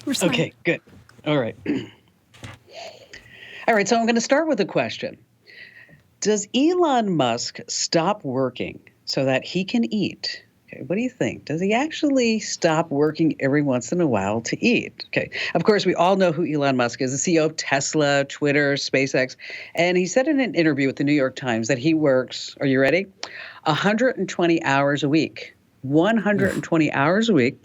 We're smart. Okay, good. All right. All right, so I'm going to start with a question. Does Elon Musk stop working so that he can eat? Okay, what do you think? Does he actually stop working every once in a while to eat? Okay, of course, we all know who Elon Musk is, the CEO of Tesla, Twitter, SpaceX. And he said in an interview with the New York Times that he works, are you ready? 120 hours a week. 120 hours a week.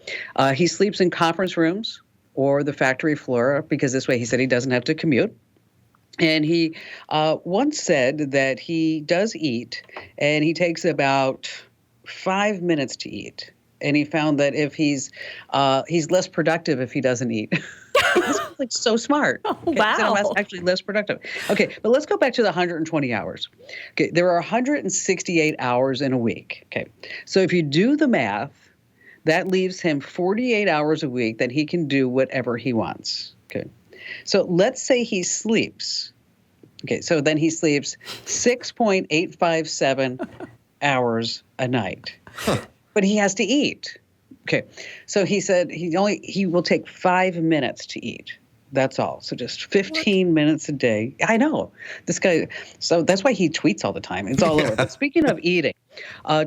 He sleeps in conference rooms or the factory floor because this way he said he doesn't have to commute. And he once said that he does eat, and he takes about 5 minutes to eat. And he found that if he's less productive if he doesn't eat. This is like so smart. Okay, Wow. so I'm actually less productive. Okay, but let's go back to the 120 hours. Okay, there are 168 hours in a week. Okay, so if you do the math, that leaves him 48 hours a week that he can do whatever he wants. Okay. So let's say he sleeps. Okay, so then he sleeps 6.857 hours a night. But he has to eat. Okay, so he said he will take 5 minutes to eat. That's all. So just 15 minutes a day. I know. This guy, so that's why he tweets all the time. It's all over. But speaking of eating,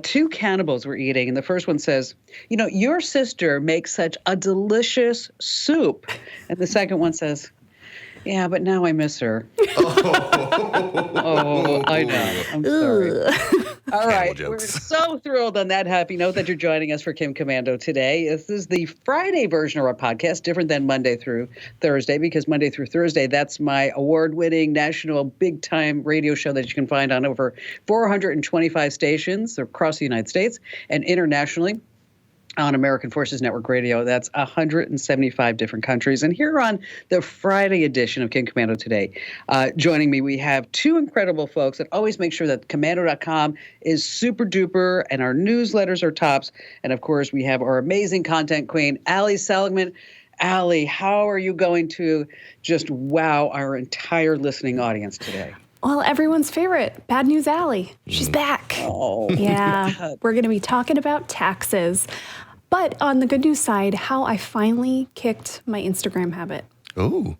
two cannibals were eating, and the first one says, your sister makes such a delicious soup. And the second one says, yeah, but now I miss her. Oh, I know. I'm sorry. All right. We're so thrilled on that happy note that you're joining us for Kim Komando today. This is the Friday version of our podcast, different than Monday through Thursday, because Monday through Thursday, that's my award-winning national big-time radio show that you can find on over 425 stations across the United States and internationally. On American Forces Network Radio. That's 175 different countries. And here on the Friday edition of Kim Komando Today, joining me, we have two incredible folks that always make sure that Komando.com is super duper and our newsletters are tops. And of course, we have our amazing content queen, Ali Seligman. Ali, how are you going to just wow our entire listening audience today? Well, everyone's favorite, Bad News Alley. She's back. Oh, yeah. God. We're going to be talking about taxes. But on the good news side, how I finally kicked my Instagram habit. Oh.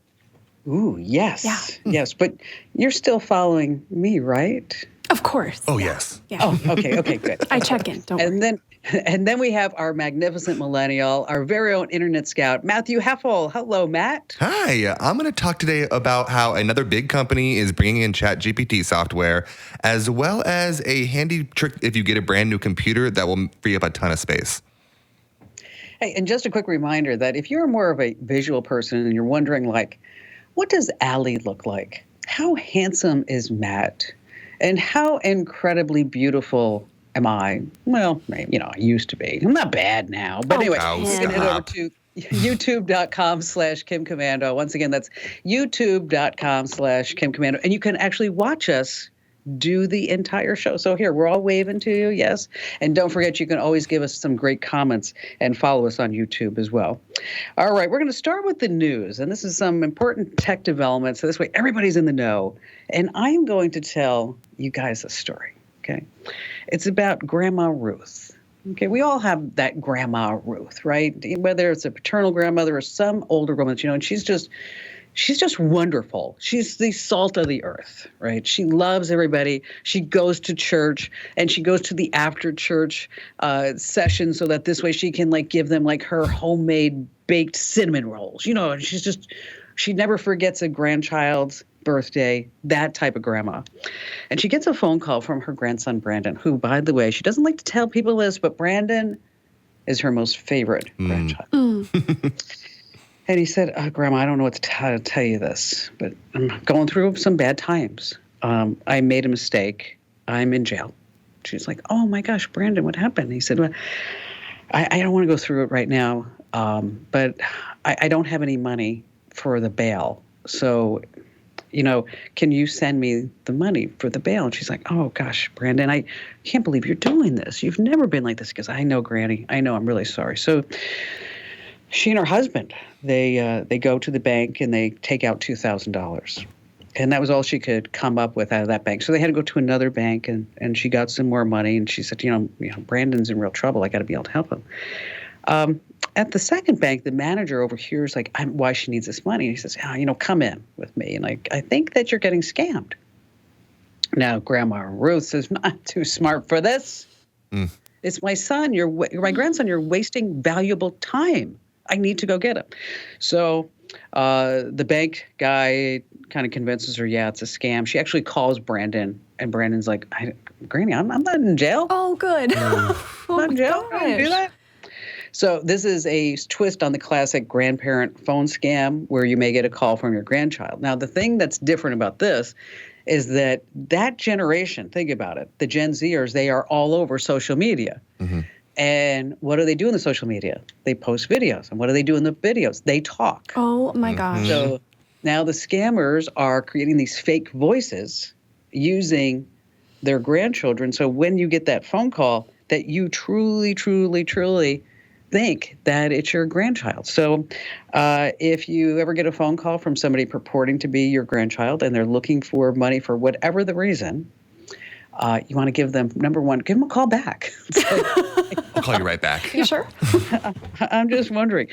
Ooh, yes. Yeah. Yes, but you're still following me, right? Of course. Oh, yes. Yeah. Oh, okay, good. I check in, don't worry. And then we have our magnificent millennial, our very own internet scout, Matthew Heffel. Hello, Matt. Hi, I'm going to talk today about how another big company is bringing in ChatGPT software, as well as a handy trick if you get a brand new computer that will free up a ton of space. Hey, and just a quick reminder that if you're more of a visual person and you're wondering, like, what does Ali look like? How handsome is Matt? And how incredibly beautiful am I? Well, I used to be. I'm not bad now. But anyway, you can head over to youtube.com/Kim Komando. Once again, that's youtube.com/Kim Komando. And you can actually watch us do the entire show. So here, we're all waving to you, yes? And don't forget, you can always give us some great comments and follow us on YouTube as well. All right, we're going to start with the news. And this is some important tech developments. So this way, everybody's in the know. And I'm going to tell you guys a story, okay? It's about Grandma Ruth. Okay, we all have that Grandma Ruth, right? Whether it's a paternal grandmother or some older woman, and she's just wonderful. She's the salt of the earth, right? She loves everybody. She goes to church, and she goes to the after church session so that this way she can give them her homemade baked cinnamon rolls. And she never forgets a grandchild's birthday, that type of grandma. And she gets a phone call from her grandson, Brandon, who, by the way, she doesn't like to tell people this, but Brandon is her most favorite grandchild. And he said, Grandma, I don't know how to tell you this, but I'm going through some bad times. I made a mistake. I'm in jail. She's like, oh, my gosh, Brandon, what happened? He said, well, I don't want to go through it right now, but I don't have any money for the bail. So, can you send me the money for the bail? And she's like, oh, gosh, Brandon, I can't believe you're doing this. You've never been like this. Because I know, Granny. I know. I'm really sorry. So she and her husband, they go to the bank and they take out $2,000. And that was all she could come up with out of that bank. So they had to go to another bank and she got some more money. And she said, Brandon's in real trouble. I got to be able to help him. at the second bank, the manager overhears like why she needs this money. And he says, come in with me. And I think that you're getting scammed. Now, Grandma Ruth says, I'm too smart for this. It's my son. My grandson. You're wasting valuable time. I need to go get him. So the bank guy kind of convinces her, it's a scam. She actually calls Brandon, and Brandon's like, Granny, I'm not in jail. Oh, good. I'm not in jail. I didn't do that. So this is a twist on the classic grandparent phone scam where you may get a call from your grandchild. Now, the thing that's different about this is that generation, think about it, the Gen Zers, they are all over social media. Mm-hmm. And what do they do in the social media? They post videos. And what do they do in the videos? They talk. Oh, my gosh. So now the scammers are creating these fake voices using their grandchildren. So when you get that phone call, that you truly, truly, truly think that it's your grandchild. So if you ever get a phone call from somebody purporting to be your grandchild and they're looking for money for whatever the reason, you want to give them, number one, give them a call back. I'll call you right back. You sure? I'm just wondering.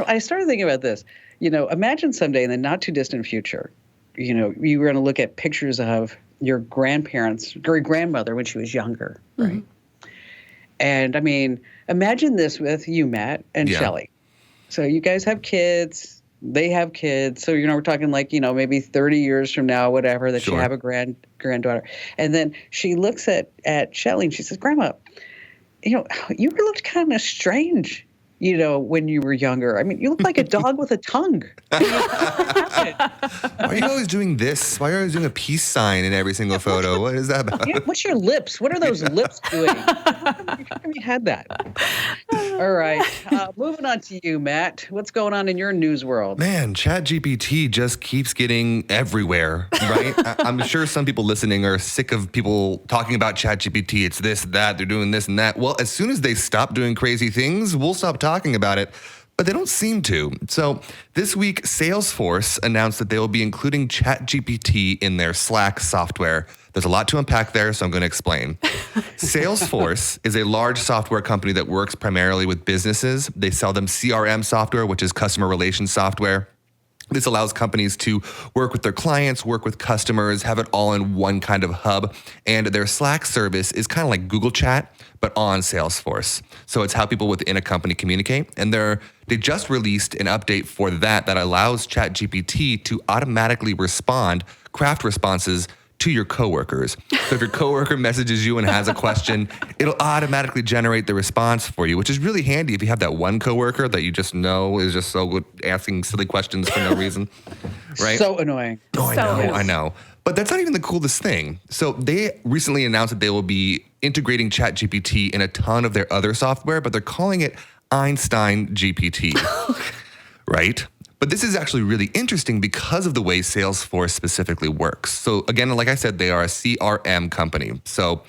I started thinking about this. Imagine someday in the not too distant future, you were going to look at pictures of your great-grandmother when she was younger, right? Mm-hmm. And I mean, imagine this with you, Matt, and Shelley. So you guys have kids, they have kids. So, we're talking like, maybe 30 years from now, whatever, that you have a granddaughter. And then she looks at Shelley and she says, Grandma, you looked kind of strange, when you were younger. I mean, you look like a dog with a tongue. Why are you always doing this? Why are you always doing a peace sign in every single photo? What is that about? What's your lips? What are those lips doing? How come you had that? All right. Moving on to you, Matt. What's going on in your news world? Man, ChatGPT just keeps getting everywhere, right? I'm sure some people listening are sick of people talking about ChatGPT. It's this, that, they're doing this and that. Well, as soon as they stop doing crazy things, we'll stop talking about it. But they don't seem to. So this week, Salesforce announced that they will be including ChatGPT in their Slack software. There's a lot to unpack there, so I'm going to explain. Salesforce is a large software company that works primarily with businesses. They sell them CRM software, which is customer relations software. This allows companies to work with their clients, work with customers, have it all in one kind of hub. And their Slack service is kind of like Google Chat, but on Salesforce. So it's how people within a company communicate. And they just released an update for that allows ChatGPT to automatically craft responses to your coworkers. So if your coworker messages you and has a question, it'll automatically generate the response for you, which is really handy if you have that one coworker that you just know is just so good asking silly questions for no reason, right? So annoying. Oh, I know. But that's not even the coolest thing. So they recently announced that they will be integrating ChatGPT in a ton of their other software, but they're calling it Einstein GPT, right? But this is actually really interesting because of the way Salesforce specifically works. So again, like I said, they are a CRM company. So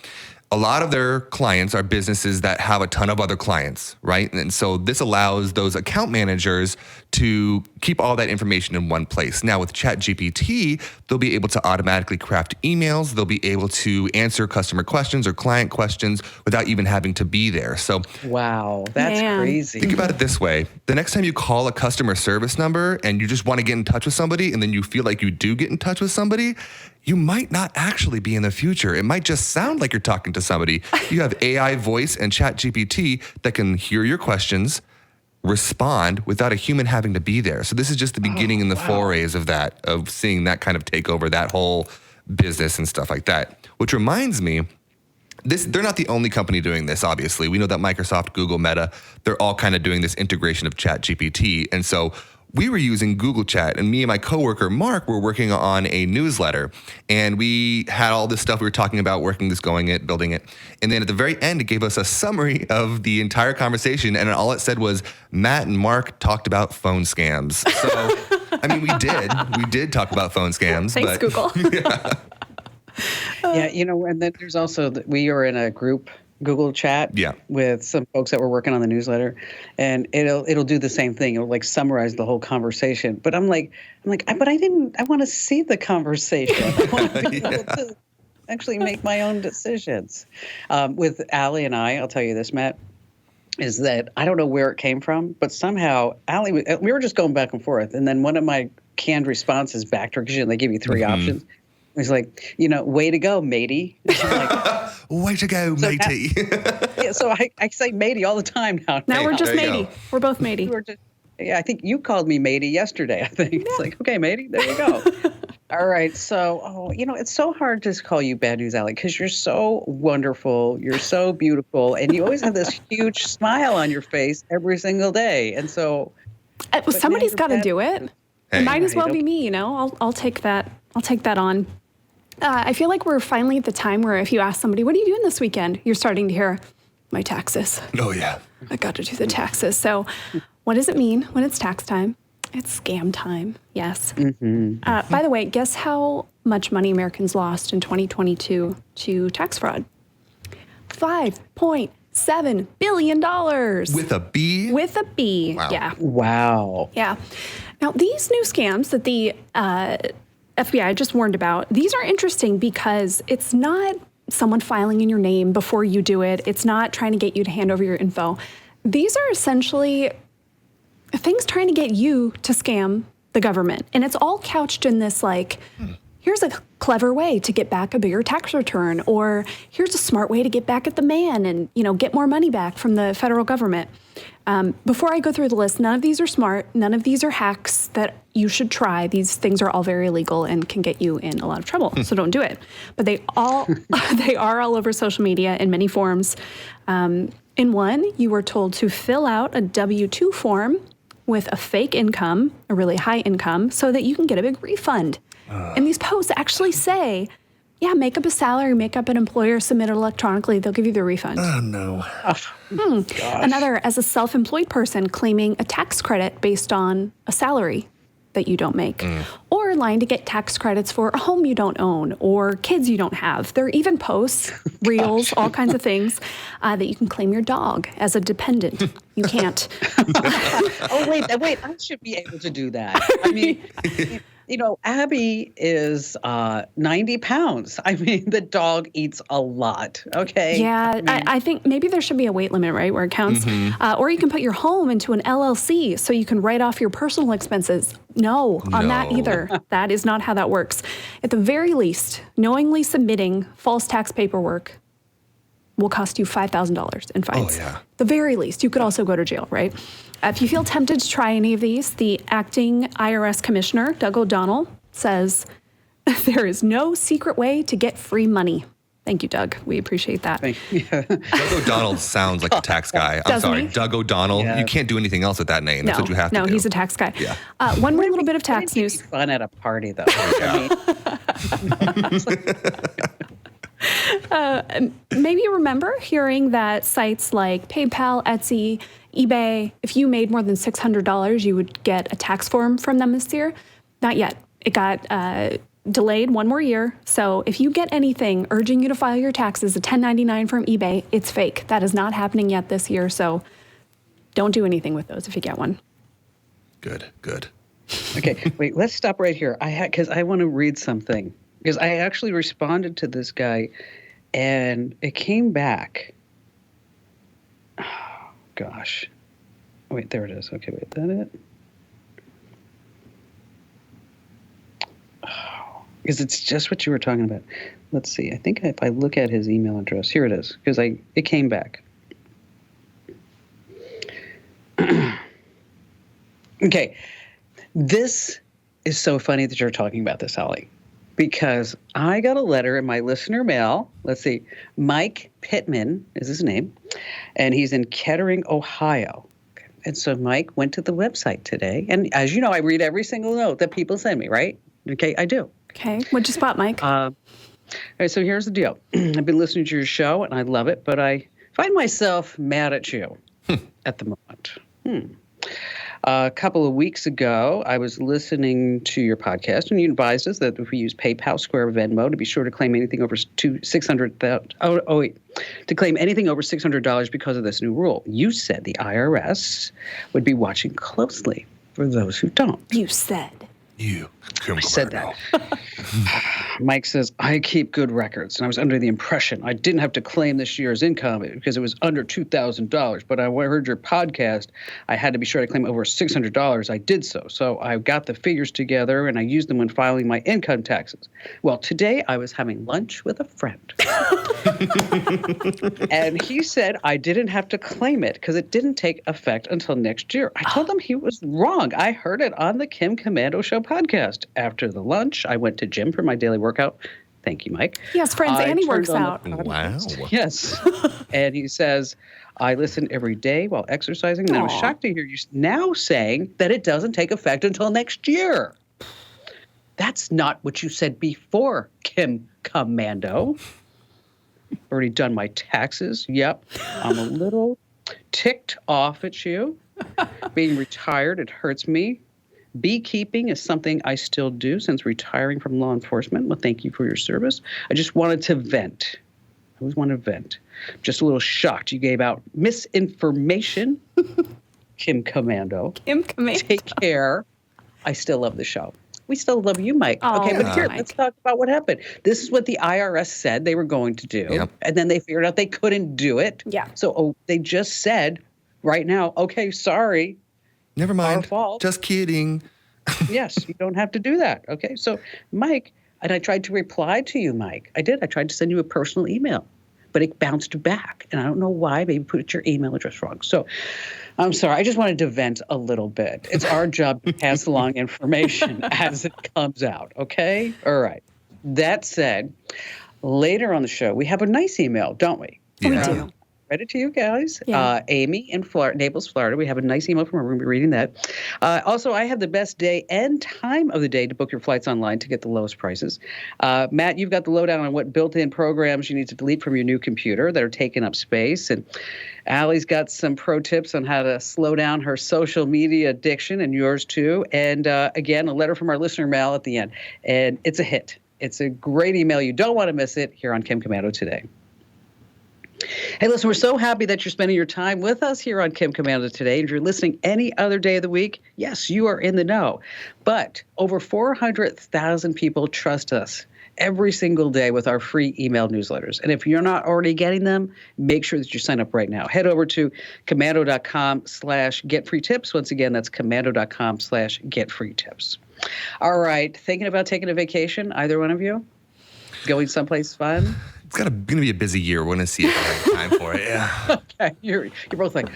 a lot of their clients are businesses that have a ton of other clients, right? And so this allows those account managers to keep all that information in one place. Now with ChatGPT, they'll be able to automatically craft emails. They'll be able to answer customer questions or client questions without even having to be there. So wow, that's crazy. Think about it this way. The next time you call a customer service number and you just want to get in touch with somebody and then you feel like you do get in touch with somebody, you might not actually be in the future. It might just sound like you're talking to somebody. You have AI voice and ChatGPT that can hear your questions, respond without a human having to be there. So this is just the beginning and the forays of that, of seeing that kind of take over that whole business and stuff like that. Which reminds me, they're not the only company doing this, obviously. We know that Microsoft, Google, Meta, they're all kind of doing this integration of ChatGPT. And so we were using Google Chat, and me and my coworker, Mark, were working on a newsletter. And we had all this stuff we were talking about, working this, going it, building it. And then at the very end, it gave us a summary of the entire conversation. And all it said was, Matt and Mark talked about phone scams. So, I mean, we did talk about phone scams. Thanks, Google. Yeah, and then there's also, we are in a group Google Chat with some folks that were working on the newsletter, and it'll do the same thing. It'll like summarize the whole conversation. But I'm like, I want to see the conversation. I want to be able to actually make my own decisions. With Allie and I'll tell you this, Matt, is that I don't know where it came from, but somehow Allie, we were just going back and forth. And then one of my canned responses back to her, because they give you three options. It was like, way to go, matey. Like, way to go, matey. Yeah, so I say matey all the time now. Now we're just there you matey. go. We're both matey. I think you called me matey yesterday, I think. It's like, okay, matey, there you go. All right. So, it's so hard to call you Bad News Allie because you're so wonderful. You're so beautiful. And you always have this huge smile on your face every single day. And so somebody's got to do it. Hey. It might as well be me, I'll take that. I'll take that on. I feel like we're finally at the time where if you ask somebody, what are you doing this weekend? You're starting to hear my taxes. Oh, yeah. I got to do the taxes. So what does it mean when it's tax time? It's scam time. Yes. By the way, guess how much money Americans lost in 2022 to tax fraud? $5.7 billion. With a B? With a B. Wow. Yeah. wow. Yeah. Now, these new scams that the FBI just warned about, these are interesting because it's not someone filing in your name before you do it. It's not trying to get you to hand over your info. These are essentially things trying to get you to scam the government. And it's all couched in this here's a clever way to get back a bigger tax return, or here's a smart way to get back at the man and, get more money back from the federal government. Before I go through the list, none of these are smart. None of these are hacks that you should try. These things are all very illegal and can get you in a lot of trouble. So don't do it. But they are all over social media in many forms. In one, you were told to fill out a W-2 form with a fake income, a really high income, so that you can get a big refund. And these posts actually say, make up a salary, make up an employer, submit it electronically. They'll give you the refund. Oh, no. Another, as a self-employed person, claiming a tax credit based on a salary that you don't make. Or lying to get tax credits for a home you don't own or kids you don't have. There are even posts, reels, all kinds of things that you can claim your dog as a dependent. You can't. Oh, wait, I should be able to do that. I mean, Abby is 90 pounds. I mean, the dog eats a lot, okay? Yeah, I think maybe there should be a weight limit, right, where it counts. Or you can put your home into an LLC so you can write off your personal expenses. No, on that either. That is not how that works. At the very least, knowingly submitting false tax paperwork will cost you $5,000 in fines. Oh, yeah. The very least. You could also go to jail, right? If you feel tempted to try any of these, the acting IRS commissioner, Doug O'Donnell, says there is no secret way to get free money. Thank you, Doug. We appreciate that. Doug O'Donnell sounds like a tax guy. I'm Doesn't sorry. he? Doug O'Donnell. Yeah. You can't do anything else with that name. That's what you have to do. No, he's a tax guy. Yeah. One more little bit of tax It'd be news. fun at a party, though. Maybe you remember hearing that sites like PayPal, Etsy, eBay, if you made more than $600, you would get a tax form from them this year. Not yet. It got delayed one more year. So if you get anything urging you to file your taxes, a 1099 from eBay, it's fake. That is not happening yet this year. So don't do anything with those if you get one. Good. Okay, wait, let's stop right here. Because I want to read something. Because I actually responded to this guy, and it came back. Oh, gosh. Wait, there it is. Okay, wait, is that it? Oh, because it's just what you were talking about. Let's see. I think if I look at his email address, here it is. Because it came back. Okay, this is so funny that you're talking about this, Holly. Because I got a letter in my listener mail. Let's see. Mike Pittman is his name, and he's in Kettering, Ohio. And so Mike went to the website today. And as you know, I read every single note that people send me, right? Okay, I do. Okay. What'd you spot, Mike? All right, so here's the deal. I've been listening to your show, and I love it, but I find myself mad at you at the moment. A couple of weeks ago, I was listening to your podcast, and you advised us that if we use PayPal, Square, Venmo, to be sure to claim anything over $600,000. To claim anything over $600 because of this new rule. You said the IRS would be watching closely for those who don't. You said. You. I said that. Mike says, I keep good records, and I was under the impression I didn't have to claim this year's income because it was under $2,000. But I heard your podcast, I had to be sure to claim over $600. I did so. So I got the figures together, and I used them when filing my income taxes. Well, today I was having lunch with a friend. And he said I didn't have to claim it because it didn't take effect until next year. I told him he was wrong. I heard it on the Kim Komando Show podcast. After the lunch, I went to gym for my daily workout. Thank you, Mike. He has friends and he works out. Wow. Yes. And he says, I listen every day while exercising. And I was shocked to hear you now saying that it doesn't take effect until next year. That's not what you said before, Kim Komando. Already done my taxes. Yep. I'm a little ticked off at you. Being retired, it hurts me. Beekeeping is something I still do since retiring from law enforcement. Well, thank you for your service. I just wanted to vent. I always want to vent. Just a little shocked. You gave out misinformation. Kim Komando. Kim Komando. Take care. I still love the show. We still love you, Mike. Oh, okay, but here, Mike. let's talk about what happened. This is what the IRS said they were going to do. Yep. And then they figured out they couldn't do it. Yeah. So they just said right now, okay, sorry. Never mind. Our fault. Just kidding. Yes, you don't have to do that. Okay. So, Mike, and I tried to reply to you, Mike. I did. I tried to send you a personal email, but it bounced back. And I don't know why. Maybe put your email address wrong. So I'm sorry. I just wanted to vent a little bit. It's our job to pass along information as it comes out. Okay. All right. That said, later on the show, we have a nice email, don't we? We Yeah. do. Read it to you guys. Yeah. Amy in Naples, Florida. We have a nice email from her. We're going to be reading that. Also, I have the best day and time of the day to book your flights online to get the lowest prices. Matt, you've got the lowdown on what built-in programs you need to delete from your new computer that are taking up space. And Allie's got some pro tips on how to slow down her social media addiction, and yours too. And again, a letter from our listener mail at the end. And it's a hit. It's a great email. You don't want to miss it here on Kim Komando today. Hey, listen, we're so happy that you're spending your time with us here on Kim Komando today. If you're listening any other day of the week, yes, you are in the know. But over 400,000 people trust us every single day with our free email newsletters. And if you're not already getting them, make sure that you sign up right now. Head over to komando.com/getfreetips. Once again, that's komando.com/getfreetips. All right. Thinking about taking a vacation, either one of you? Going someplace fun? It's going to be a busy year. We're going to see if I have time for it. Yeah. Okay, you're both like,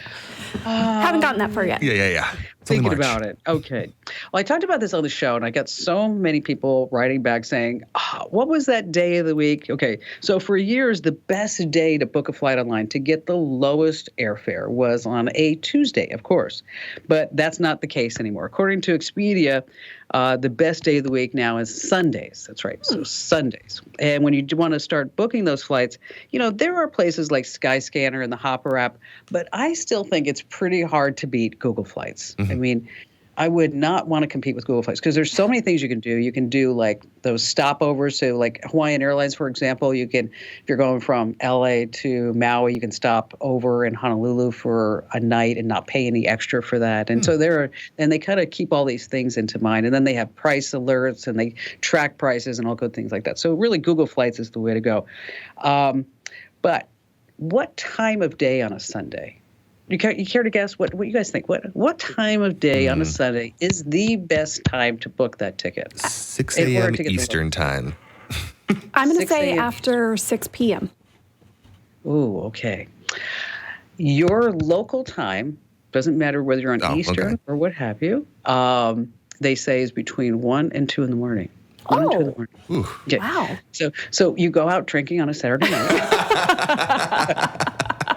Haven't gotten that far yet. Yeah. It's only thinking March. about it. Okay. Well, I talked about this on the show, and I got so many people writing back saying, what was that day of the week? Okay. So for years, the best day to book a flight online to get the lowest airfare was on a Tuesday, of course. But that's not the case anymore. According to Expedia, the best day of the week now is Sundays. That's right. So Sundays. And when you want to start booking those flights, there are places like Skyscanner and the Hopper app, but I still think it's pretty hard to beat Google Flights. I mean, I would not want to compete with Google Flights because there's so many things you can do. You can do like those stopovers. So like Hawaiian Airlines, for example, you can, if you're going from LA to Maui, you can stop over in Honolulu for a night and not pay any extra for that. And so they kind of keep all these things into mind. And then they have price alerts and they track prices and all good things like that. So really Google Flights is the way to go. But what time of day on a Sunday? You care to guess what you guys think? What time of day on a Sunday is the best time to book that ticket? 6 In order a.m. to get the Eastern time. I'm going to 6 say a.m. after 6 p.m. Ooh, okay. Your local time, doesn't matter whether you're on Eastern or what have you, they say is between 1 and 2 in the morning. 1 and 2 in the morning. Ooh. Okay. Wow. So you go out drinking on a Saturday night.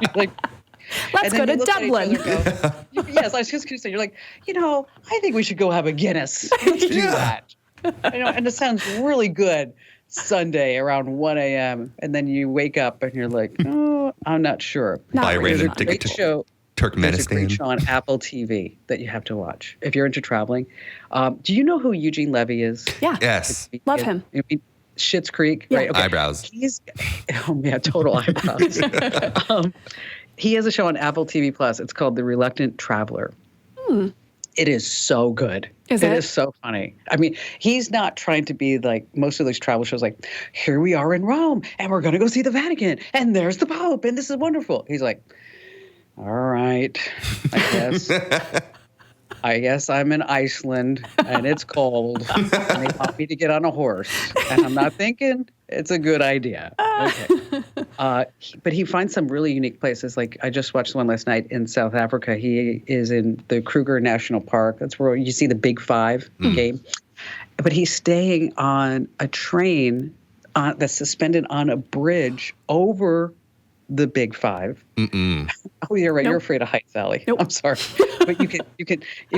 You're like, Let's go to Dublin. Yes, I was just going to say, you're like, I think we should go have a Guinness. Let's do that. And it sounds really good Sunday around 1 a.m. And then you wake up and you're like, oh, I'm not sure. Buy a really random fun. ticket to There's a Turkmenistan. great show on Apple TV that you have to watch if you're into traveling. Do you know who Eugene Levy is? Yeah. Yes. Love him. Schitt's Creek, Yeah. right? Okay. Eyebrows. Total eyebrows. He has a show on Apple TV Plus. It's called The Reluctant Traveler. It is so good. Is It it? is so funny. I mean, he's not trying to be like most of these travel shows, like, here we are in Rome and we're going to go see the Vatican and there's the Pope and this is wonderful. He's like, all right, I guess. I guess I'm in Iceland and it's cold and they want me to get on a horse. And I'm not thinking it's a good idea. Okay. But he finds some really unique places. Like I just watched one last night in South Africa. He is in the Kruger National Park. That's where you see the Big Five game. But he's staying on a train that's suspended on a bridge over the Big Five. Oh, you're right. Nope. You're afraid of heights, Allie. Nope. I'm sorry, but you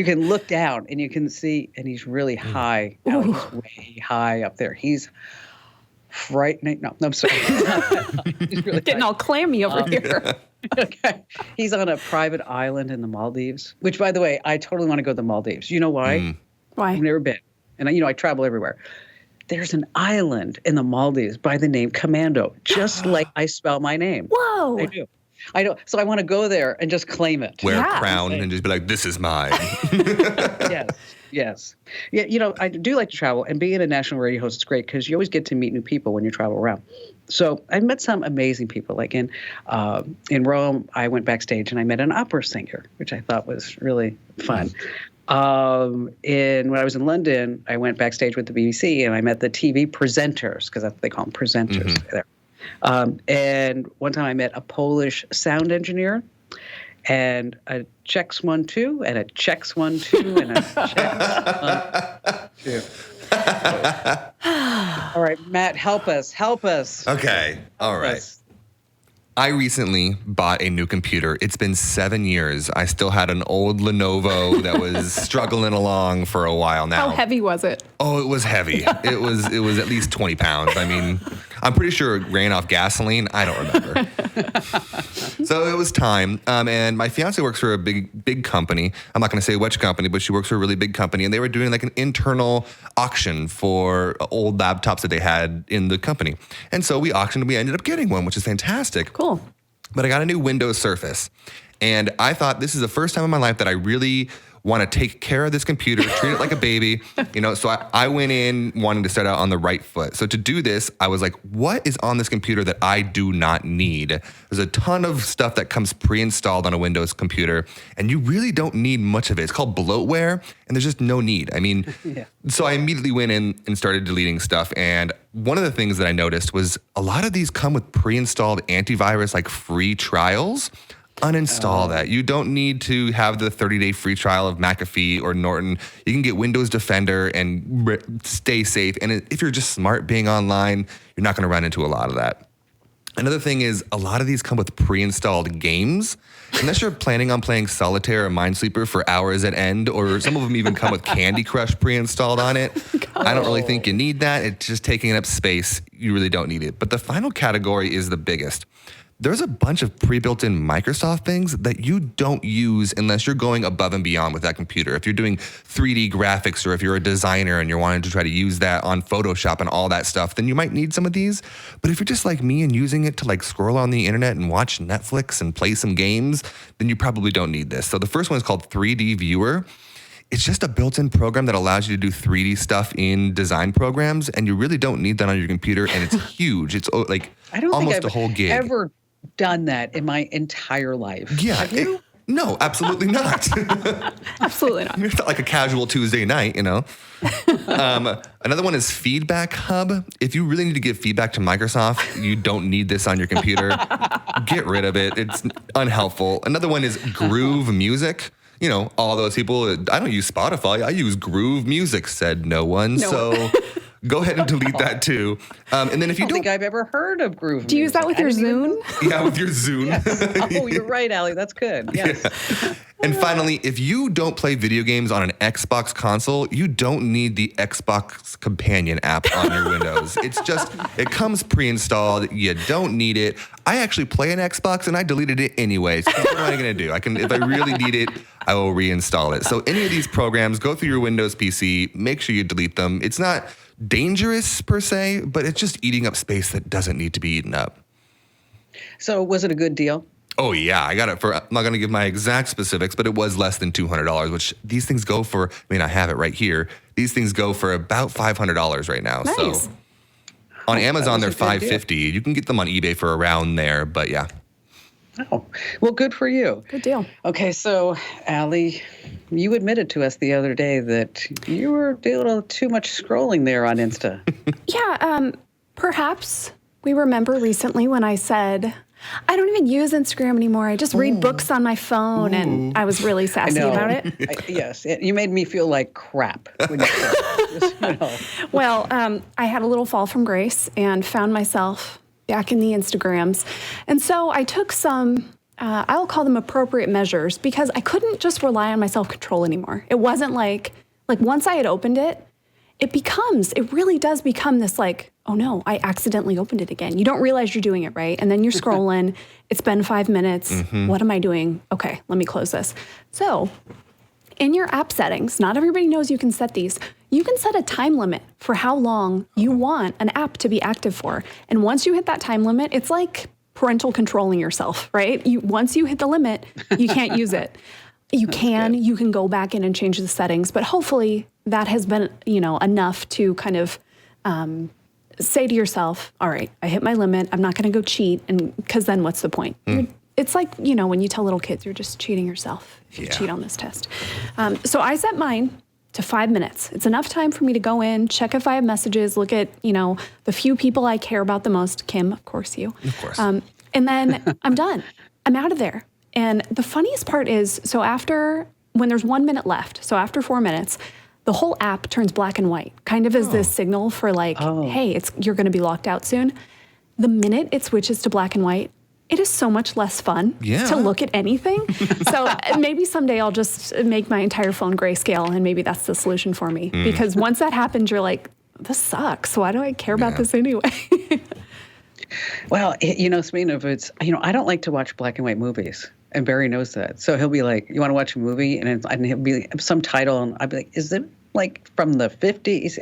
can look down and you can see, and he's really high. Allie, he's way high up there. He's frightening. No, I'm sorry. He's really Getting high. all clammy over here. Okay. He's on a private island in the Maldives, which, by the way, I totally want to go to the Maldives. You know why? Why? I've never been, and I travel everywhere. There's an island in the Maldives by the name Komando, just like I spell my name. Whoa. I do. I don't. So I want to go there and just claim it. Wear Yeah. a crown and just be like, this is mine. Yes. Yeah, I do like to travel, and being a national radio host is great because you always get to meet new people when you travel around. So I've met some amazing people. Like in Rome, I went backstage and I met an opera singer, which I thought was really fun. When I was in London, I went backstage with the BBC and I met the TV presenters, because that's what they call them, presenters there. And one time I met a Polish sound engineer, and a checks 1 2 and a checks 1 2 and a checks 1 2. All right, Matt, help us. Okay. All right. Us. I recently bought a new computer. It's been 7 years. I still had an old Lenovo that was struggling along for a while now. How heavy was it? Oh, it was heavy. It was at least 20 pounds. I mean, I'm pretty sure it ran off gasoline. I don't remember. So it was time. And my fiance works for a big company. I'm not going to say which company, but she works for a really big company. And they were doing like an internal auction for old laptops that they had in the company. And so we auctioned and we ended up getting one, which is fantastic. Cool. But I got a new Windows Surface. And I thought this is the first time in my life that I really want to take care of this computer, treat it like a baby, so I went in wanting to start out on the right foot. So to do this, I was like, what is on this computer that I do not need? There's a ton of stuff that comes pre-installed on a Windows computer, and you really don't need much of it. It's called bloatware, and there's just no need. I mean, So I immediately went in and started deleting stuff. And one of the things that I noticed was a lot of these come with pre-installed antivirus, like free trials. Uninstall that. You don't need to have the 30-day free trial of McAfee or Norton. You can get Windows Defender and stay safe. And if you're just smart being online, you're not going to run into a lot of that. Another thing is a lot of these come with pre-installed games. Unless you're planning on playing Solitaire or Minesweeper for hours at end, or some of them even come with Candy Crush pre-installed on it. I don't really think you need that. It's just taking up space. You really don't need it. But the final category is the biggest. There's a bunch of pre-built-in Microsoft things that you don't use unless you're going above and beyond with that computer. If you're doing 3D graphics, or if you're a designer and you're wanting to try to use that on Photoshop and all that stuff, then you might need some of these. But if you're just like me and using it to like scroll on the internet and watch Netflix and play some games, then you probably don't need this. So the first one is called 3D Viewer. It's just a built-in program that allows you to do 3D stuff in design programs, and you really don't need that on your computer, and it's huge. It's like I don't almost think I've a whole gig. ever done that in my entire life. Yeah. Have you? No, absolutely not. Absolutely not. It's not like a casual Tuesday night, Another one is Feedback Hub. If you really need to give feedback to Microsoft, you don't need this on your computer. Get rid of it. It's unhelpful. Another one is Groove Music. All those people, I don't use Spotify. I use Groove Music, said no one. So go ahead and delete that too. And then if you I don't think I've ever heard of Groove. Do you use that with your Zune? Yeah, with your Zune. Yes. Oh, you're right, Allie. That's good. Yes. Yeah. And finally, if you don't play video games on an Xbox console, you don't need the Xbox Companion app on your Windows. It comes pre-installed. You don't need it. I actually play an Xbox and I deleted it anyways. What am I going to do? If I really need it, I will reinstall it. So any of these programs, go through your Windows PC, make sure you delete them. It's not dangerous per se, but it's just eating up space that doesn't need to be eaten up. So was it a good deal? Oh yeah, I got it for. I'm not going to give my exact specifics, but it was less than $200. Which these things go for. I mean, I have it right here. These things go for about $500 right now. Nice. So on Amazon they're was a good deal. $550. You can get them on eBay for around there. But yeah, Oh, well, good for you. Good deal. Okay, so Allie, you admitted to us the other day that you were doing a little too much scrolling there on Insta. Yeah, perhaps we remember recently when I said, I don't even use Instagram anymore. I just read books on my phone, and I was really sassy about it. Yes, you made me feel like crap when you said that. Well, I had a little fall from grace and found myself back in the Instagrams. And so I took some, I'll call them appropriate measures, because I couldn't just rely on my self-control anymore. It wasn't like once I had opened it, it really does become this like, oh no, I accidentally opened it again. You don't realize you're doing it, right? And then you're scrolling. It's been 5 minutes. What am I doing? Okay, let me close this. So in your app settings, not everybody knows you can set these. You can set a time limit for how long you want an app to be active for. And once you hit that time limit, it's like parental controlling yourself, right? Once you hit the limit, you can't use it. You can go back in and change the settings, but hopefully that has been, enough to kind of say to yourself, all right, I hit my limit. I'm not going to go cheat, and because then what's the point? It's like, when you tell little kids, you're just cheating yourself if you cheat on this test. So I set mine to 5 minutes. It's enough time for me to go in, check if I have messages, look at, the few people I care about the most. Kim, of course, you. of course. And then I'm done. I'm out of there. And the funniest part is, when there's 1 minute left, so after 4 minutes, the whole app turns black and white, kind of as this signal for like, hey, you're going to be locked out soon. The minute it switches to black and white, it is so much less fun to look at anything. So maybe someday I'll just make my entire phone grayscale, and maybe that's the solution for me. Because once that happens, you're like, this sucks. Why do I care about this anyway? Well, speaking of I don't like to watch black and white movies. And Barry knows that. So he'll be like, you want to watch a movie? And he'll be some title, and I'd be like, is it like from the 50s?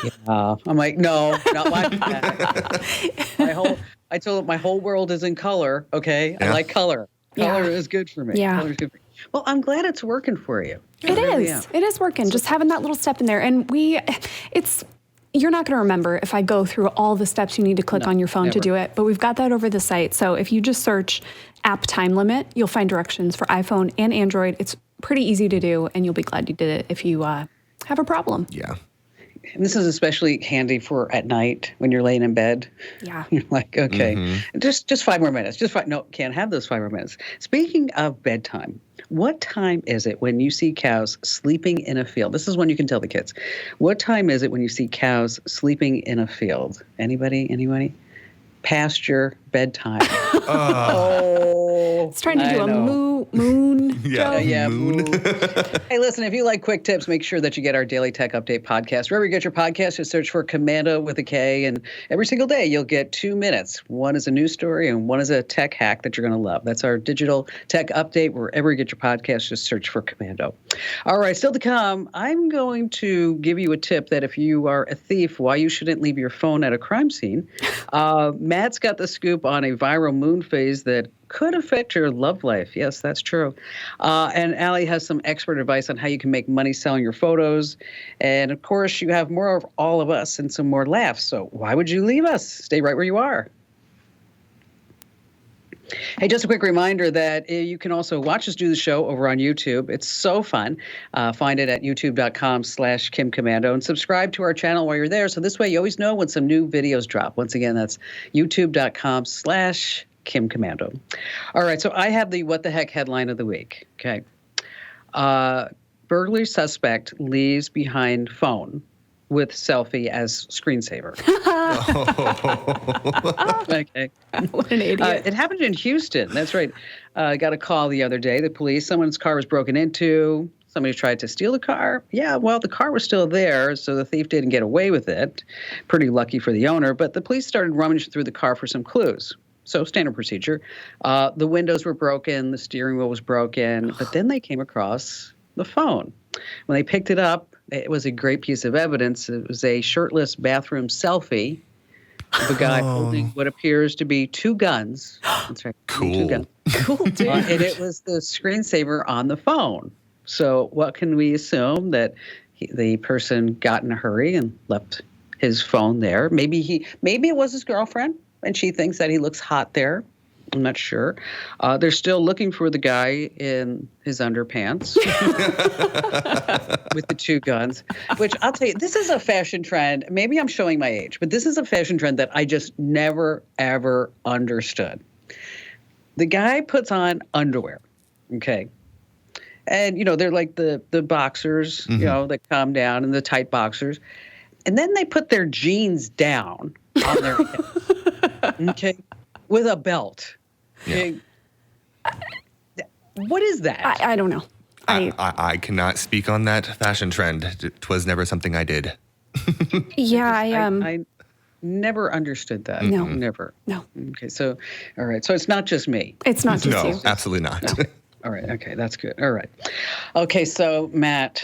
Yeah. I'm like, no, not watching that. I told him my whole world is in color, okay? Yeah. I like color. Color is good for me. Yeah. Color's good for me. Well, I'm glad it's working for you. It is. It is working. Just having that little step in there. And you're not going to remember if I go through all the steps you need to click on your phone to do it, but we've got that over the site. So if you just search app time limit, you'll find directions for iPhone and Android. It's pretty easy to do, and you'll be glad you did it if you have a problem. Yeah. And this is especially handy for at night when you're laying in bed. Yeah. You're like, okay, just 5 more minutes. No, can't have those 5 more minutes. Speaking of bedtime, what time is it when you see cows sleeping in a field? This is when you can tell the kids. What time is it when you see cows sleeping in a field? Anybody? Past your bedtime. It's trying to do a moon. Yeah, moon. Hey, listen, if you like quick tips, make sure that you get our Daily Tech Update podcast. Wherever you get your podcast, just search for Komando with a K, and every single day you'll get 2 minutes. One is a news story and one is a tech hack that you're going to love. That's our digital tech update. Wherever you get your podcast, just search for Komando. All right, still to come, I'm going to give you a tip that if you are a thief, why you shouldn't leave your phone at a crime scene. Matt's got the scoop on a viral moon phase that could affect your love life. Yes, that's true. And Allie has some expert advice on how you can make money selling your photos. And of course, you have more of all of us and some more laughs. So why would you leave us? Stay right where you are. Hey, just a quick reminder that you can also watch us do the show over on YouTube. It's so fun. Find it at youtube.com/Kim Komando and subscribe to our channel while you're there. So this way you always know when some new videos drop. Once again, that's youtube.com/Kim Komando. All right, so I have the what the heck headline of the week. Okay. Burglary suspect leaves behind phone with selfie as screensaver. Okay. What an idiot. It happened in Houston. That's right. I got a call the other day. The police, someone's car was broken into. Somebody tried to steal the car. Yeah, well, the car was still there, so the thief didn't get away with it. Pretty lucky for the owner. But the police started rummaging through the car for some clues. So standard procedure. The windows were broken. The steering wheel was broken. But then they came across the phone. When they picked it up, it was a great piece of evidence. It was a shirtless bathroom selfie of a guy holding what appears to be 2 guns. That's right. 2 Cool. guns. Cool, dude. And it was the screensaver on the phone. So what can we assume? That the person got in a hurry and left his phone there. Maybe it was his girlfriend, and she thinks that he looks hot there. I'm not sure. They're still looking for the guy in his underpants with the 2 guns, which I'll tell you, this is a fashion trend. Maybe I'm showing my age, but this is a fashion trend that I just never, ever understood. The guy puts on underwear, okay? And, they're like the boxers, that come down, and the tight boxers. And then they put their jeans down on their head, okay, with a belt. Okay? What is that? I don't know. I cannot speak on that fashion trend. It was never something I did. I never understood that. No. Never. No. Okay, so, all right. So it's not just me. It's not just No, you. absolutely not. No. All right. Okay, that's good. All right. Okay, so Matt,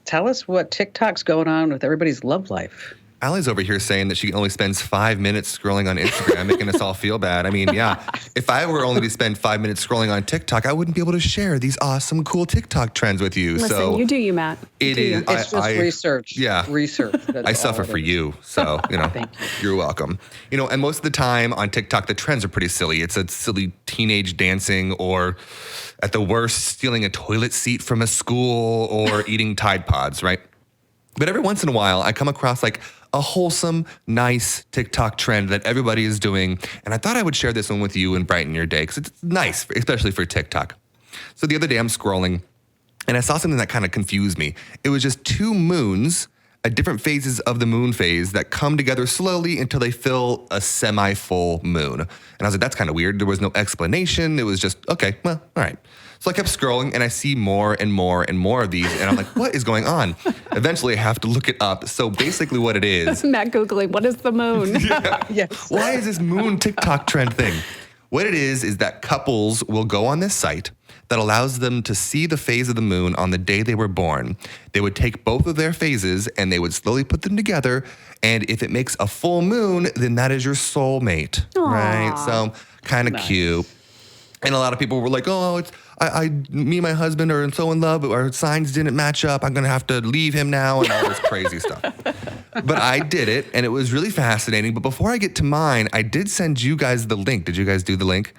tell us what TikTok's going on with everybody's love life. Allie's over here saying that she only spends 5 minutes scrolling on Instagram, making us all feel bad. I mean, yeah, if I were only to spend 5 minutes scrolling on TikTok, I wouldn't be able to share these awesome, cool TikTok trends with you. Listen, so you do you, Matt. it is. It's just research. Yeah. Research. That's I all suffer it for is. you, so Thank you. You're welcome. And most of the time on TikTok, the trends are pretty silly. It's a silly teenage dancing, or at the worst, stealing a toilet seat from a school, or eating Tide Pods, right? But every once in a while, I come across like a wholesome, nice TikTok trend that everybody is doing. And I thought I would share this one with you and brighten your day, because it's nice, especially for TikTok. So the other day I'm scrolling and I saw something that kind of confused me. It was just 2 moons at different phases of the moon phase that come together slowly until they fill a semi-full moon. And I was like, that's kind of weird. There was no explanation. It was just, okay, well, all right. So I kept scrolling and I see more and more and more of these. And I'm like, what is going on? Eventually I have to look it up. So basically what it is. Matt Googling, what is the moon? Yes. Why is this moon TikTok trend thing? What it is that couples will go on this site that allows them to see the phase of the moon on the day they were born. They would take both of their phases and they would slowly put them together. And if it makes a full moon, then that is your soulmate, right? So kind of cute. And a lot of people were like, oh, me and my husband are so in love, but our signs didn't match up. I'm going to have to leave him now, and all this crazy stuff. But I did it, and it was really fascinating. But before I get to mine, I did send you guys the link. Did you guys do the link?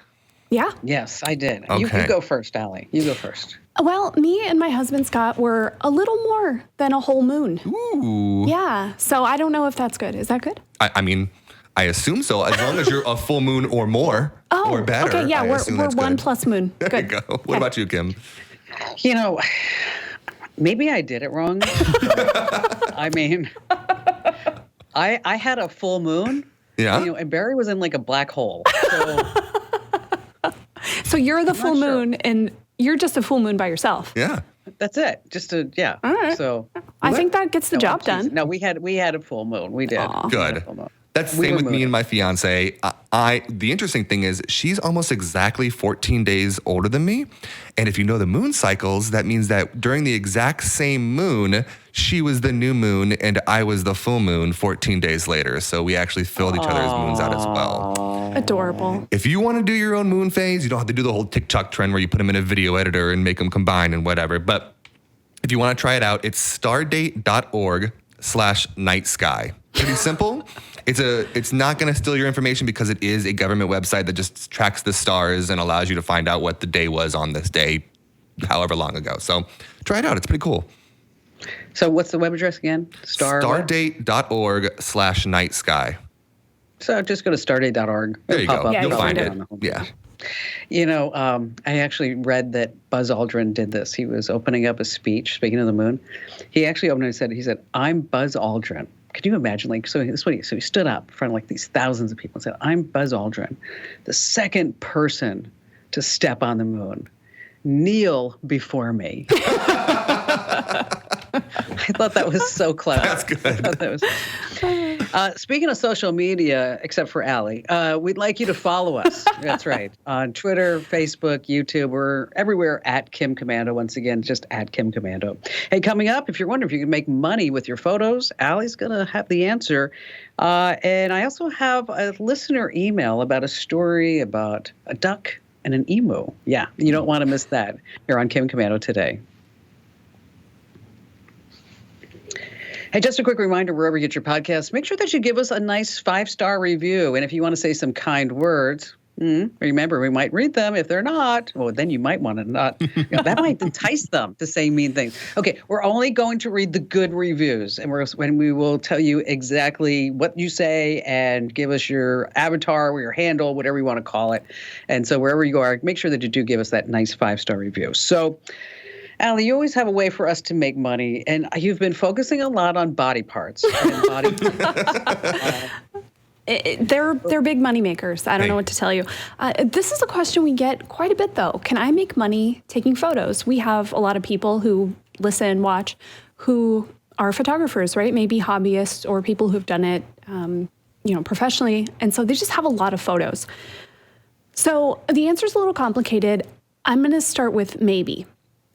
Yeah. Yes, I did. Okay. You go first, Allie. You go first. Well, me and my husband, Scott, were a little more than a whole moon. Ooh. Yeah. So I don't know if that's good. Is that good? I mean, I assume so. As long as you're a full moon or more, or better. Okay, yeah, I we're assume that's 1 good. plus moon. There Good. you go. What about you, Kim? Maybe I did it wrong. I mean, I had a full moon. Yeah. And Barry was in like a black hole. So So you're the I'm full not sure. moon, and you're just a full moon by yourself. Yeah. that's it. Yeah. All right. So I think that gets the job done. No, we had a full moon. We did. Aw. Good. We had a full moon. That's the We same were with me mooning. and my fiance. The interesting thing is she's almost exactly 14 days older than me. And if you know the moon cycles, that means that during the exact same moon, she was the new moon and I was the full moon 14 days later. So we actually filled each other's moons out as well. Adorable. If you want to do your own moon phase, you don't have to do the whole TikTok trend where you put them in a video editor and make them combine and whatever. But if you want to try it out, it's stardate.org/night sky. Pretty simple. It's not going to steal your information because it is a government website that just tracks the stars and allows you to find out what the day was on this day, however long ago. So try it out. It's pretty cool. So what's the web address again? Stardate.org/night sky. So just go to stardate.org. There you It'll pop go. up. Yeah, You'll you'll find find it. on the home Yeah. page. I actually read that Buzz Aldrin did this. He was opening up a speech, speaking of the moon. He actually opened it and he said, I'm Buzz Aldrin. Could you imagine? So he stood up in front of like these thousands of people and said, I'm Buzz Aldrin, the second person to step on the moon. Kneel before me. I thought that was so clever. That's good. I thought that was... Speaking of social media, except for Allie, we'd like you to follow us. That's right. On Twitter, Facebook, YouTube, we're everywhere at Kim Komando. Once again, just at Kim Komando. Hey, coming up, if you're wondering if you can make money with your photos, Allie's going to have the answer. And I also have a listener email about a story about a duck and an emu. Yeah, you don't want to miss that here on Kim Komando today. Hey, just a quick reminder, wherever you get your podcasts, make sure that you give us a nice 5-star review. And if you want to say some kind words, remember, we might read them. If they're not, well, then you might want to not. That might entice them to say mean things. Okay, we're only going to read the good reviews. And when we will tell you exactly what you say and give us your avatar or your handle, whatever you want to call it. And so wherever you are, make sure that you do give us that nice 5-star review. So, Allie, you always have a way for us to make money, and you've been focusing a lot on body parts. They're big money makers. I don't know what to tell you. This is a question we get quite a bit, though. Can I make money taking photos? We have a lot of people who listen, watch, who are photographers, right? Maybe hobbyists or people who've done it, professionally, and so they just have a lot of photos. So the answer is a little complicated. I'm going to start with maybe.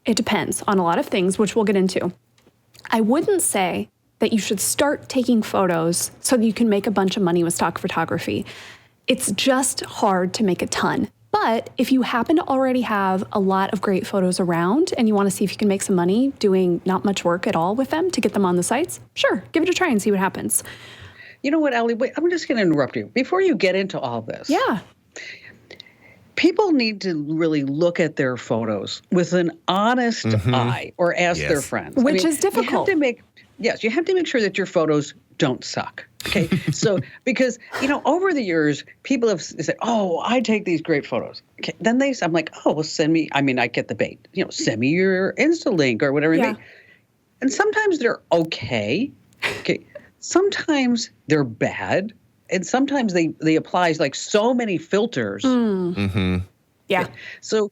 It depends on a lot of things, which we'll get into. I wouldn't say that you should start taking photos so that you can make a bunch of money with stock photography. It's just hard to make a ton. But if you happen to already have a lot of great photos around and you want to see if you can make some money doing not much work at all with them to get them on the sites, sure, give it a try and see what happens. You know what, Allie? Wait, I'm just going to interrupt you. Before you get into all this. Yeah. People need to really look at their photos with an honest eye or ask their friends. Which is difficult. You have to make sure that your photos don't suck. Okay. So, because, over the years, people have said, oh, I take these great photos. Okay. Then I'm like, oh, well, send me, I get the bait, send me your Insta link or whatever. Yeah. And sometimes they're okay. Okay. Sometimes they're bad. And sometimes they apply like so many filters. Yeah. So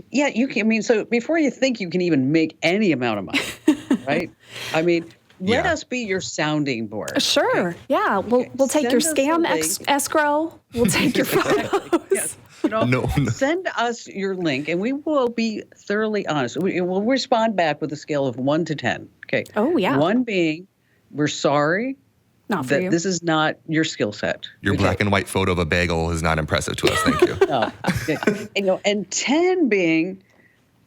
yeah, you can. So before you think you can even make any amount of money, right? Let us be your sounding board. Sure. Okay. Yeah. We'll take your scam escrow. We'll take your photos. Yes. Send us your link, and we will be thoroughly honest. We'll respond back with a scale of 1 to 10. Okay. Oh yeah. 1 being, we're sorry. Not for you. This is not your skill set. Your black and white photo of a bagel is not impressive to us. Thank you. No. And 10 being,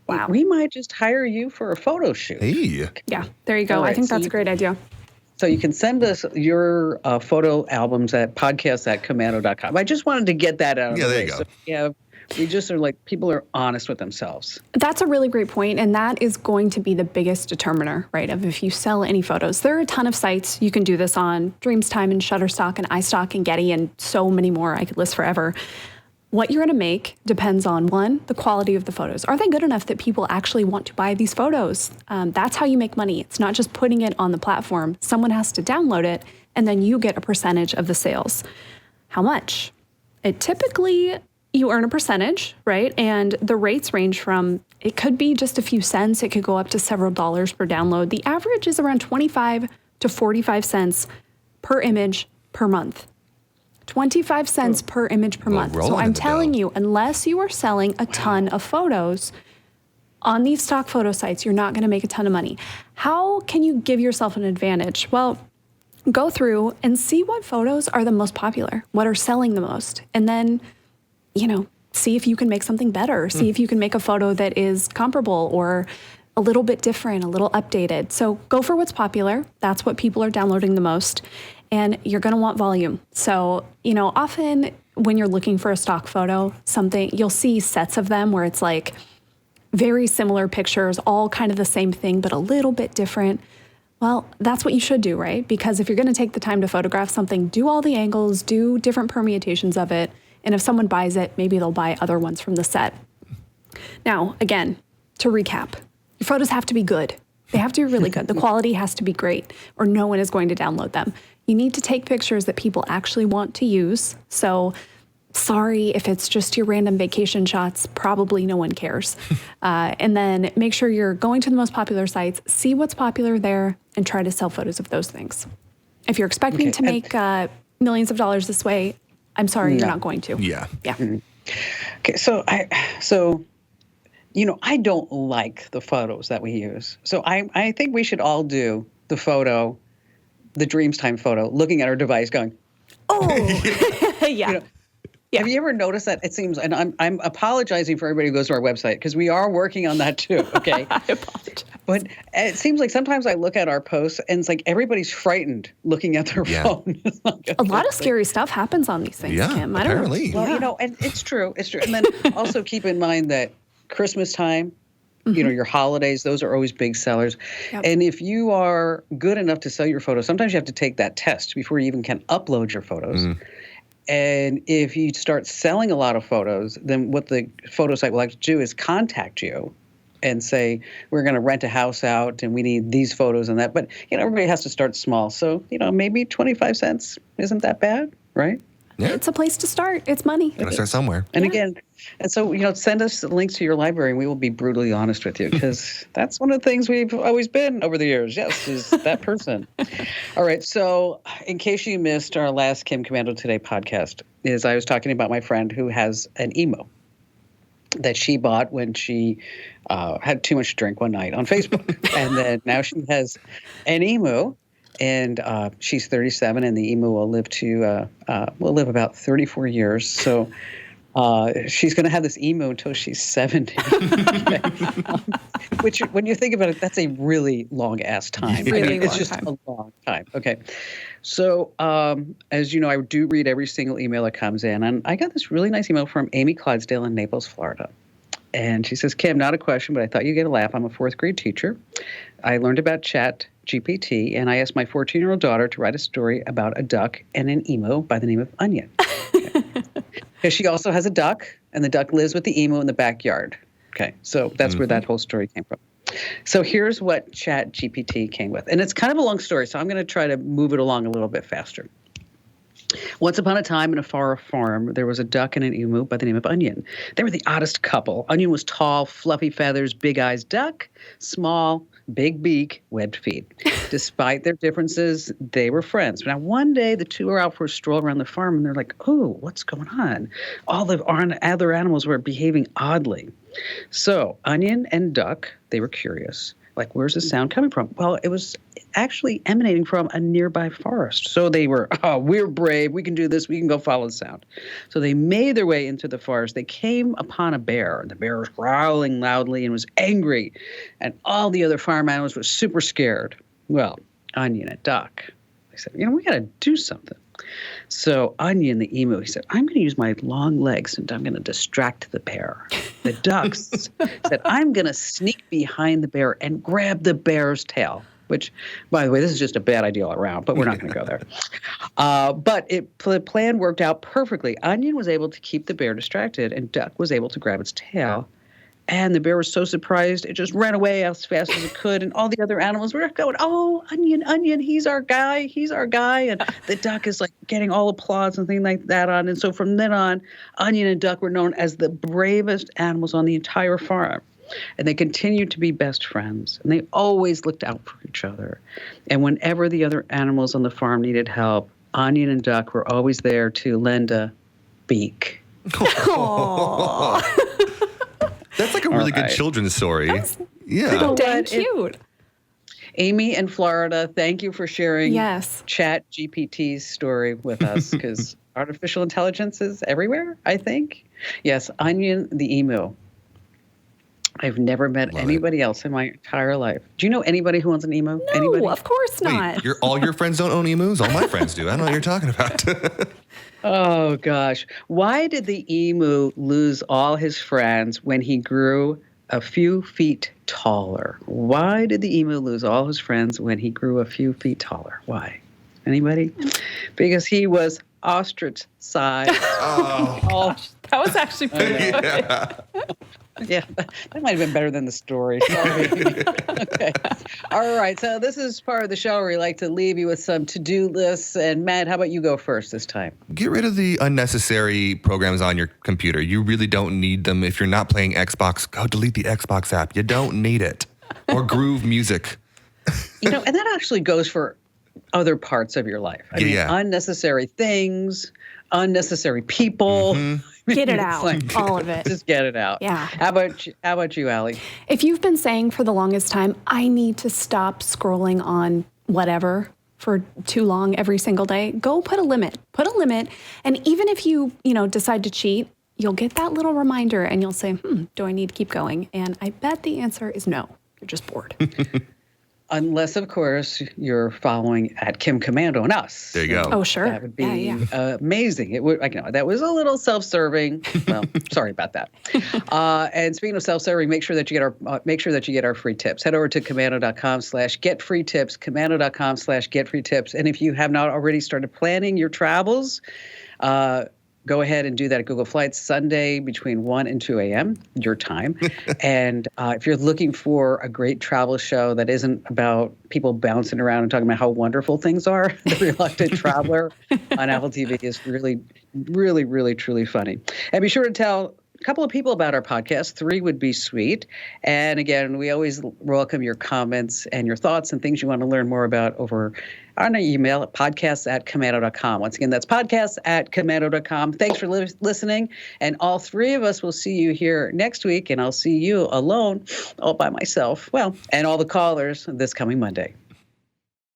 wow, we might just hire you for a photo shoot. Hey. Yeah, there you go. Right, I think that's a great idea. So you can send us your photo albums at podcast@komando.com. I just wanted to get that out of the way. There you go. So, we just are like, people are honest with themselves. That's a really great point, and that is going to be the biggest determiner, right, of if you sell any photos. There are a ton of sites you can do this on, Dreamstime and Shutterstock and iStock and Getty and so many more I could list forever. What you're going to make depends on, 1, the quality of the photos. Are they good enough that people actually want to buy these photos? That's how you make money. It's not just putting it on the platform. Someone has to download it, and then you get a percentage of the sales. How much? It typically... You earn a percentage, right? And the rates range from, it could be just a few cents. It could go up to several dollars per download. The average is around 25 to 45 cents per image per month. 25 cents per image per month. So I'm telling you, unless you are selling a ton of photos on these stock photo sites, you're not going to make a ton of money. How can you give yourself an advantage? Well, go through and see what photos are the most popular, what are selling the most, and then see if you can make something better. See if you can make a photo that is comparable or a little bit different, a little updated. So go for what's popular. That's what people are downloading the most. And you're going to want volume. So, often when you're looking for a stock photo, you'll see sets of them where it's like very similar pictures, all kind of the same thing, but a little bit different. Well, that's what you should do, right? Because if you're going to take the time to photograph something, do all the angles, do different permutations of it. And if someone buys it, maybe they'll buy other ones from the set. Now, again, to recap, your photos have to be good. They have to be really good. The quality has to be great, or no one is going to download them. You need to take pictures that people actually want to use. So sorry if it's just your random vacation shots, probably no one cares. And then make sure you're going to the most popular sites, see what's popular there, and try to sell photos of those things. If you're expecting to make millions of dollars this way, I'm sorry, you're not going to. Yeah. Yeah. Okay, so I don't like the photos that we use. So I think we should all do the dreams time photo, looking at our device going, oh, yeah. Have you ever noticed that? It seems, and I'm apologizing for everybody who goes to our website because we are working on that too, okay? I apologize. But it seems like sometimes I look at our posts and it's like everybody's frightened looking at their phone. A lot of scary stuff happens on these things, Kim. I don't know. Apparently. Well, and it's true. It's true. And then also keep in mind that Christmas time, your holidays, those are always big sellers. Yep. And if you are good enough to sell your photos, sometimes you have to take that test before you even can upload your photos. And if you start selling a lot of photos, then what the photo site will like to do is contact you and say, we're going to rent a house out and we need these photos and that. But, everybody has to start small. So, maybe 25 cents isn't that bad, right? Yeah. It's a place to start. It's money. Gotta start somewhere. And again, so, send us links to your library and we will be brutally honest with you because that's one of the things we've always been over the years. Yes, is that person. All right. So in case you missed our last Kim Komando Today podcast, I was talking about my friend who has an emo that she bought when she had too much to drink one night on Facebook. And then now she has an emu. And she's 37, and the emu will live about 34 years. So she's going to have this emu until she's 70. Which, when you think about it, that's a really long-ass time. It's just a long time. Okay. So as you know, I do read every single email that comes in. And I got this really nice email from Amy Clydesdale in Naples, Florida. And she says, Kim, not a question, but I thought you'd get a laugh. I'm a fourth grade teacher. I learned about Chat GPT, and I asked my 14-year-old daughter to write a story about a duck and an emu by the name of Onion. Because she also has a duck, and the duck lives with the emu in the backyard. Okay, so that's where that whole story came from. So here's what Chat GPT came with. And it's kind of a long story, so I'm going to try to move it along a little bit faster. Once upon a time in a far farm, there was a duck and an emu by the name of Onion. They were the oddest couple. Onion was tall, fluffy feathers, big eyes. Duck, small, big beak, webbed feet. Despite their differences, they were friends. Now, one day, the two were out for a stroll around the farm, and they're like, oh, what's going on? All the other animals were behaving oddly. So Onion and Duck, they were curious. Like, where's the sound coming from? Well, it was actually emanating from a nearby forest. So they were, we're brave. We can do this. We can go follow the sound. So they made their way into the forest. They came upon a bear. And the bear was growling loudly and was angry. And all the other farm animals were super scared. Well, Onion and Duck, they said, we got to do something. So Onion, the emu, he said, I'm going to use my long legs and I'm going to distract the bear. The ducks said, I'm going to sneak behind the bear and grab the bear's tail, which, by the way, this is just a bad idea all around, but we're not going to go there. But the plan worked out perfectly. Onion was able to keep the bear distracted and Duck was able to grab its tail. And the bear was so surprised, it just ran away as fast as it could. And all the other animals were going, oh, Onion, he's our guy. And the duck is like getting all applause and things like that on. And so from then on, Onion and Duck were known as the bravest animals on the entire farm. And they continued to be best friends. And they always looked out for each other. And whenever the other animals on the farm needed help, Onion and Duck were always there to lend a beak. Aww. That's like a really good children's story. Yeah. Dang cute. Amy in Florida, thank you for sharing Chat GPT's story with us because artificial intelligence is everywhere, I think. Yes, Onion the emu. I've never met anybody else in my entire life. Do you know anybody who owns an emu? No, anybody? Of course not. Wait, all your friends don't own emus? All my friends do. I don't know what you're talking about. Oh, gosh. Why did the emu lose all his friends when he grew a few feet taller? Why did the emu lose all his friends when he grew a few feet taller? Why? Anybody? Because he was ostrich-sized. Oh, that was actually pretty good. Yeah, that might have been better than the story. Sorry. Okay. All right. So this is part of the show where we like to leave you with some to-do lists. And Matt, how about you go first this time? Get rid of the unnecessary programs on your computer. You really don't need them. If you're not playing Xbox, go delete the Xbox app. You don't need it. Or Groove Music. And that actually goes for other parts of your life. I mean, Yeah. unnecessary things, unnecessary people. Get it It's out, like, all of it. just get it out. Yeah. How about you, Allie? If you've been saying for the longest time, I need to stop scrolling on whatever for too long every single day, go put a limit. Put a limit. And even if you decide to cheat, you'll get that little reminder and you'll say, do I need to keep going? And I bet the answer is no. You're just bored. Unless, of course, you're following at Kim Komando and us. There you go. Oh, sure. That would be Yeah. amazing. It would. I know that was a little self-serving. Well, sorry about that. And speaking of self-serving, make sure that you get our free tips. Head over to komando.com/get-free-tips. Komando.com/get-free-tips. And if you have not already started planning your travels, go ahead and do that at Google Flights Sunday between 1 and 2 a.m. your time. And if you're looking for a great travel show that isn't about people bouncing around and talking about how wonderful things are, The Reluctant Traveler on Apple TV is really, really, really, truly funny. And be sure to tell a couple of people about our podcast. 3 would be sweet. And again, we always welcome your comments and your thoughts and things you want to learn more about over on our email at podcasts@komando.com. Once again, that's podcasts@komando.com. Thanks for listening. And all 3 of us will see you here next week. And I'll see you alone, all by myself. Well, and all the callers this coming Monday.